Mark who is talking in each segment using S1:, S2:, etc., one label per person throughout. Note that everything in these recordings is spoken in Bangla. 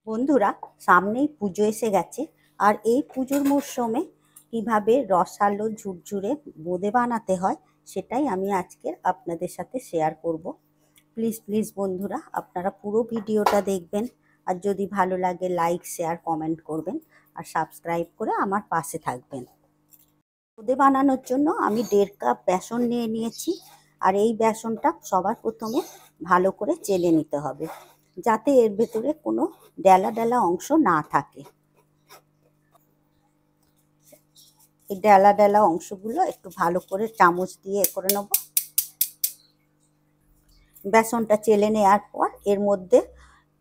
S1: বন্ধুরা, সামনেই পুজো এসে গেছে। আর এই পুজোর মরশুমে কিভাবে রসালো ঝুরঝুরে বোঁদে বানাতে হয় সেটাই আমি আজকে আপনাদের সাথে শেয়ার করব। প্লিজ প্লিজ বন্ধুরা, আপনারা পুরো ভিডিওটা দেখবেন। আর যদি ভালো লাগে লাইক শেয়ার কমেন্ট করবেন আর সাবস্ক্রাইব করে আমার পাশে থাকবেন। বোঁদে বানানোর জন্য আমি 1.5 কাপ বেসন নিয়ে নিয়েছি। আর এই বেসনটা সবার প্রথমে ভালো করে চেলে নিতে হবে, যাতে এর ভেতরে কোনো ডেলা ডেলা অংশ না থাকে। এই ডেলা ডেলা অংশগুলো একটু ভালো করে চামচ দিয়ে করে নেব। বেসনটা চেলে নেওয়ার পর এর মধ্যে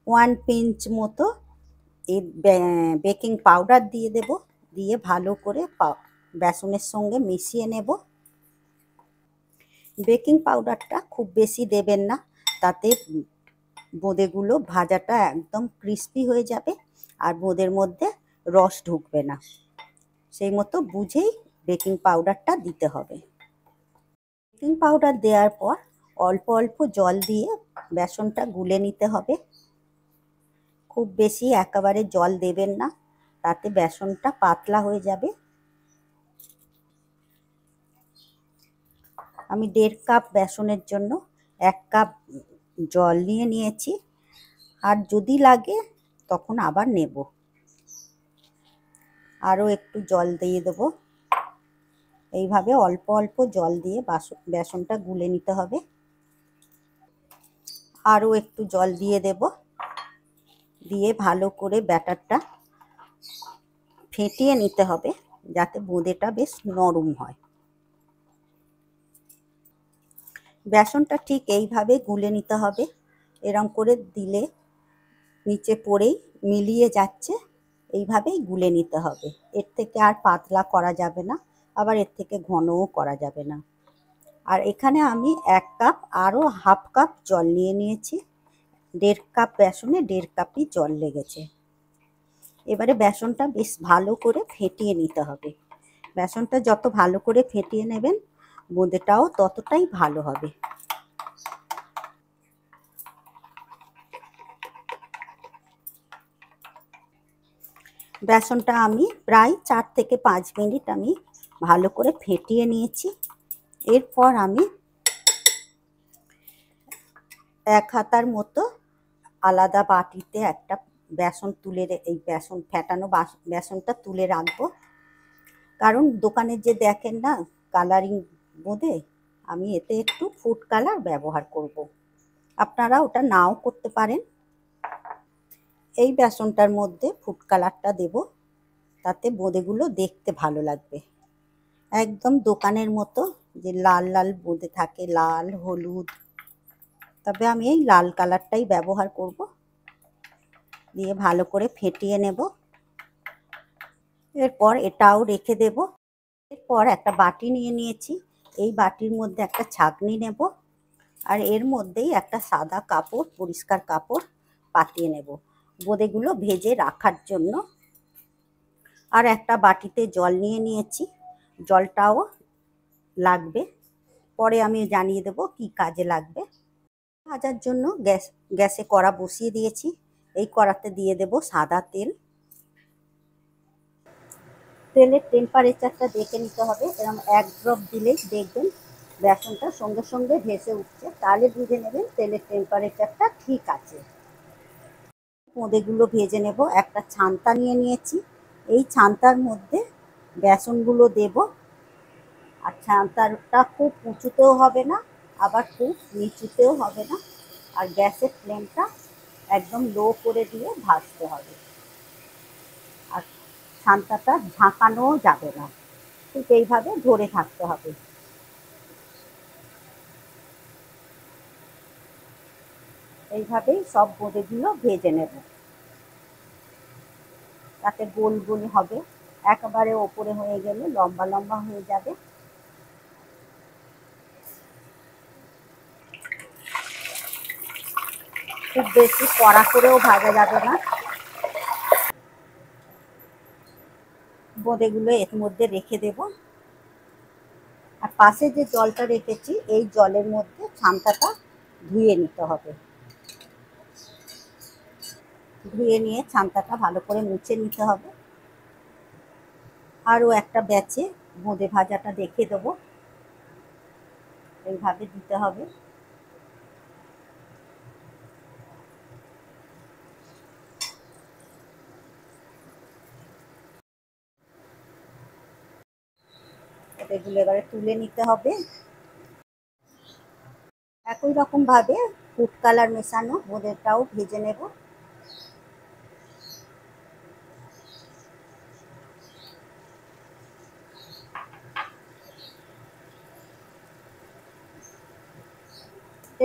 S1: 1 পিঞ্চ মতো এই বেকিং পাউডার দিয়ে দেব। দিয়ে ভালো করে বেসনের সঙ্গে মিশিয়ে নেব। বেকিং পাউডারটা খুব বেশি দেবেন না, তাতে বোঁদেগুলো ভাজাটা একদম ক্রিস্পি হয়ে যাবে আর বোঁদের মধ্যে রস ঢুকবে না। সেই মতো বুঝেই বেকিং পাউডারটা দিতে হবে। বেকিং পাউডার দেওয়ার পর অল্প অল্প জল দিয়ে বেসনটা গুলে নিতে হবে। খুব বেশি একেবারে জল দেবেন না, তাতে বেসনটা পাতলা হয়ে যাবে। আমি 1.5 কাপ বেসনের জন্য 1 কাপ জল নিয়ে নিয়েছি। আর যদি লাগে তখন আবার নেব। আরও একটু জল দিয়ে দেবো। এইভাবে অল্প অল্প জল দিয়ে বেসনটা গুলে নিতে হবে। আরও একটু জল দিয়ে দেব। দিয়ে ভালো করে ব্যাটারটা ফেটিয়ে নিতে হবে, যাতে বোঁদেটা বেশ নরম হয়। বেসনটা ঠিক এইভাবে গুলে নিতে হবে। এরম করে দিলে নিচে পড়েই মিলিয়ে যাচ্ছে, এইভাবেই গুলে নিতে হবে। এর থেকে আর পাতলা করা যাবে না, আবার এর থেকে ঘনও করা যাবে না। আর এখানে আমি 1 কাপ আরও হাফ কাপ জল নিয়ে নিয়েছি। 1.5 কাপ বেসনে 1.5 কাপই জল লেগেছে। এবারে বেসনটা বেশ ভালো করে ফেটিয়ে নিতে হবে। বেসনটা যত ভালো করে ফেটিয়ে নেবেন বোঁদেটাও ততটাই ভালো হবে। বেসনটা আমি প্রায় 4 থেকে 5 মিনিট আমি ভালো করে ফেটিয়ে নিয়েছি। এরপর আমি 1 হাতার মতো আলাদা বাটিতে একটা বেসন তুলে এই বেসন ফেটানো বেসনটা তুলে রাখবো। কারণ দোকানে যে দেখেন না কালারিং বোঁদে, আমি এতে একটু ফুড কালার ব্যবহার করব। আপনারা ওটা নাও করতে পারেন। এই বেসনটার মধ্যে ফুড কালারটা দেব, তাতে বোঁদেগুলো দেখতে ভালো লাগবে। একদম দোকানের মতো যে লাল লাল বোঁদে থাকে, লাল হলুদ, তবে আমি এই লাল কালারটাই ব্যবহার করব। দিয়ে ভালো করে ফেটিয়ে নেব। এরপর এটাও রেখে দেব। এরপর একটা বাটি নিয়ে নিয়েছি। এই বাটির মধ্যে একটা ছাঁকনি নেব। আর এর মধ্যেই একটা সাদা কাপড়, পরিষ্কার কাপড় পাতিয়ে নেব বোঁদেগুলো ভেজে রাখার জন্য। আর একটা বাটিতে জল নিয়ে নিয়েছি, জলটাও লাগবে। পরে আমি জানিয়ে দেব কি কাজে লাগবে। ভাজার জন্য গ্যাসে কড়া বসিয়ে দিয়েছি। এই কড়াতে দিয়ে দেব সাদা তেল। তেলের টেম্পারেচারটা দেখে নিতে হবে। এরকম 1 ড্রপ দিলেই দেখবেন বেসনটা সঙ্গে সঙ্গে ভেসে উঠছে, তাহলে বুঝে নেবেন তেলের টেম্পারেচারটা ঠিক আছে। বোঁদেগুলো ভেজে নেব। একটা ছান্তা নিয়ে নিয়েছি। এই ছান্তার মধ্যে বেসনগুলো দেব। আর ছান্তাটা খুব উঁচুতেও হবে না, আবার খুব নিচুতেও হবে না। আর গ্যাসের ফ্লেমটা একদম লো করে দিয়ে ভাজতে হবে। আর ছান্তাটা ঝাঁকানোও যাবে না, ঠিক এইভাবে ধরে থাকতে হবে। এইভাবেই সব বোঁদেগুলো ভেজে নেব, তাতে গোল গোল হবে। একেবারে ওপরে হয়ে গেলে লম্বা লম্বা হয়ে যাবে। খুব বেশি কড়া করেও ভাজা যাবে না। বোঁদেগুলো এর মধ্যে রেখে দেব। আর পাশে যে জলটা রেখেছি এই জলের মধ্যে ছান্তাটা ধুয়ে নিতে হবে। ধুয়ে নিয়ে ছান্তাটা ভালো করে মুছে নিতে হবে। আরও একটা ব্যাচে বোঁদে ভাজাটা দেখে দেবো, এইভাবে দিতে হবে। এগুলো এবারে তুলে নিতে হবে। একই রকম ভাবে ফুড কালার মেশানো বোঁদেটাও ভেজে নেব।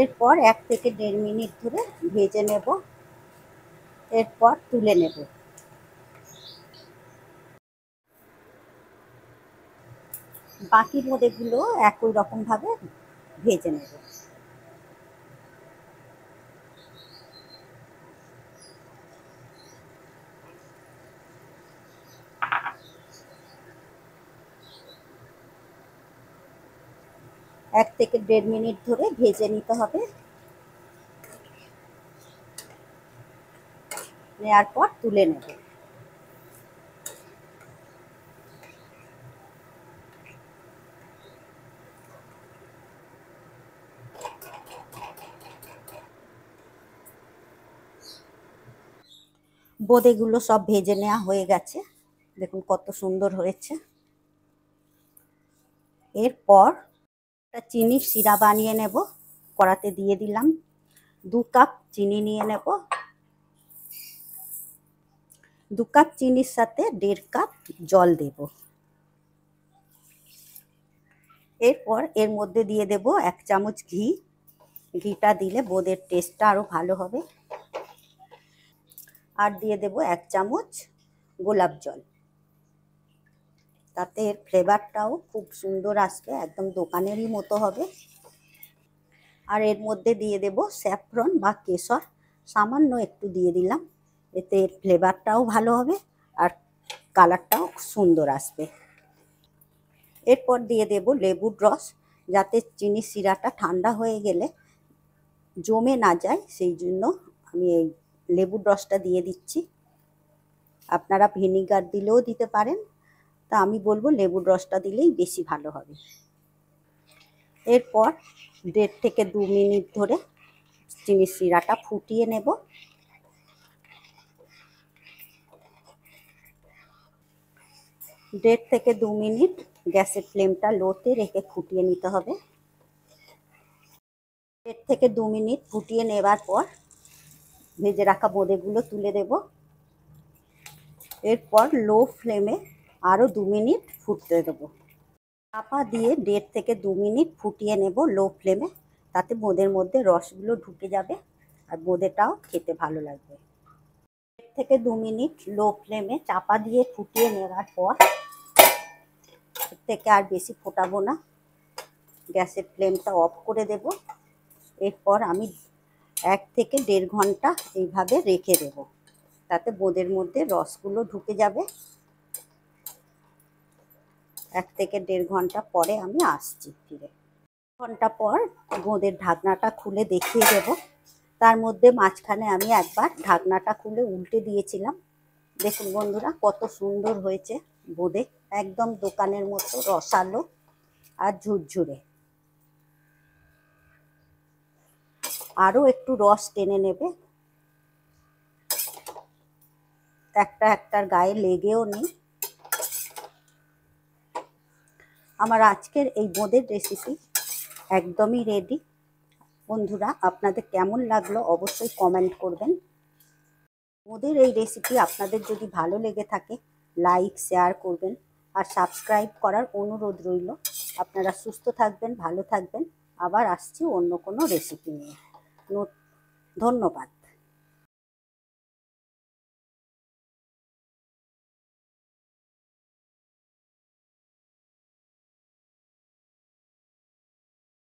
S1: এরপর 1 থেকে 1.5 মিনিট ধরে ভেজে নেব, এরপর তুলে নেব। বাকি বোঁদেগুলো একই রকম ভাবে ভেজে নেব। এক থেকে 1.5 মিনিট ধরে ভেজে নিতে হবে। নেওয়ার পর তুলে নেব। বোঁদেগুলো সব ভেজে নেওয়া হয়ে গেছে, দেখুন কত সুন্দর হয়েছে। এরপর একটা চিনির সিরা বানিয়ে নেব। কড়াতে দিয়ে দিলাম, 2 কাপ চিনি নিয়ে নেব। 2 কাপ চিনির সাথে 1.5 কাপ জল দেব। এরপর এর মধ্যে দিয়ে দেব 1 চামচ ঘি। ঘিটা দিলে বোঁদের টেস্টটা আরও ভালো হবে। আর দিয়ে দেব 1 চামচ গোলাপ জল, তাতে এর ফ্লেভারটাও খুব সুন্দর আসবে, একদম দোকানেরই মতো হবে। আর এর মধ্যে দিয়ে দেব স্যাফরন বা কেশর, সামান্য একটু দিয়ে দিলাম, এতে এর ফ্লেভারটাও ভালো হবে আর কালারটাও সুন্দর আসবে। এরপর দিয়ে দেব লেবুর রস, যাতে চিনি সিরাটা ঠান্ডা হয়ে গেলে জমে না যায়, সেই জন্য আমি এই লেবুর রসটা দিয়ে দিচ্ছি। আপনারা ভিনিগার দিলেও দিতে পারেন, তা আমি বলবো লেবুর রসটা দিলেই বেশি ভালো হবে। এরপর 1.5 থেকে 2 মিনিট ধরে চিনির সিরাটা ফুটিয়ে নেব। দেড় থেকে 2 মিনিট গ্যাসের ফ্লেমটা লোতে রেখে ফুটিয়ে নিতে হবে। 1.5 থেকে 2 মিনিট ফুটিয়ে নেবার পর ভেজে রাখা বোঁদেগুলো তুলে দেব। এরপর লো ফ্লেমে আরও 2 মিনিট ফুটতে দেবো। চাপা দিয়ে 1.5 থেকে 2 মিনিট ফুটিয়ে নেব লো ফ্লেমে, তাতে বোঁদের মধ্যে রসগুলো ঢুকে যাবে আর বোঁদেটাও খেতে ভালো লাগবে। 1 থেকে 2 মিনিট লো ফ্লেমে চাপা দিয়ে ফুটিয়ে নেওয়ার পর এর থেকে আর বেশি ফোটাবো না, গ্যাসের ফ্লেমটা অফ করে দেব। এরপর আমি 1 থেকে 1.5 ঘন্টা এইভাবে রেখে দেব, তাতে বোঁদের মধ্যে রসগুলো ঢুকে যাবে। 1 থেকে 1.5 ঘন্টা পরে আমি আসছি ফিরে। ঘন্টা পর বোঁদের ঢাকনাটা খুলে দেখিয়ে দেব। তার মধ্যে মাঝখানে আমি একবার ঢাকনাটা খুলে উল্টে দিয়েছিলাম। দেখুন বন্ধুরা কত সুন্দর হয়েছে বোঁদে, একদম দোকানের মতো রসালো আর ঝুরঝুরে। আরও একটু রস টেনে নেবে, একটার গায়ে লেগেও নেই। আমার আজকের এই বোঁদের রেসিপি একদমই রেডি। বন্ধুরা আপনাদের কেমন লাগলো অবশ্যই কমেন্ট করবেন। বোঁদের এই রেসিপি আপনাদের যদি ভালো লেগে থাকে লাইক শেয়ার করবেন আর সাবস্ক্রাইব করার অনুরোধ রইল। আপনারা সুস্থ থাকবেন, ভালো থাকবেন। আবার আসছি অন্য কোনো রেসিপি নিয়ে। ধন্যবাদ।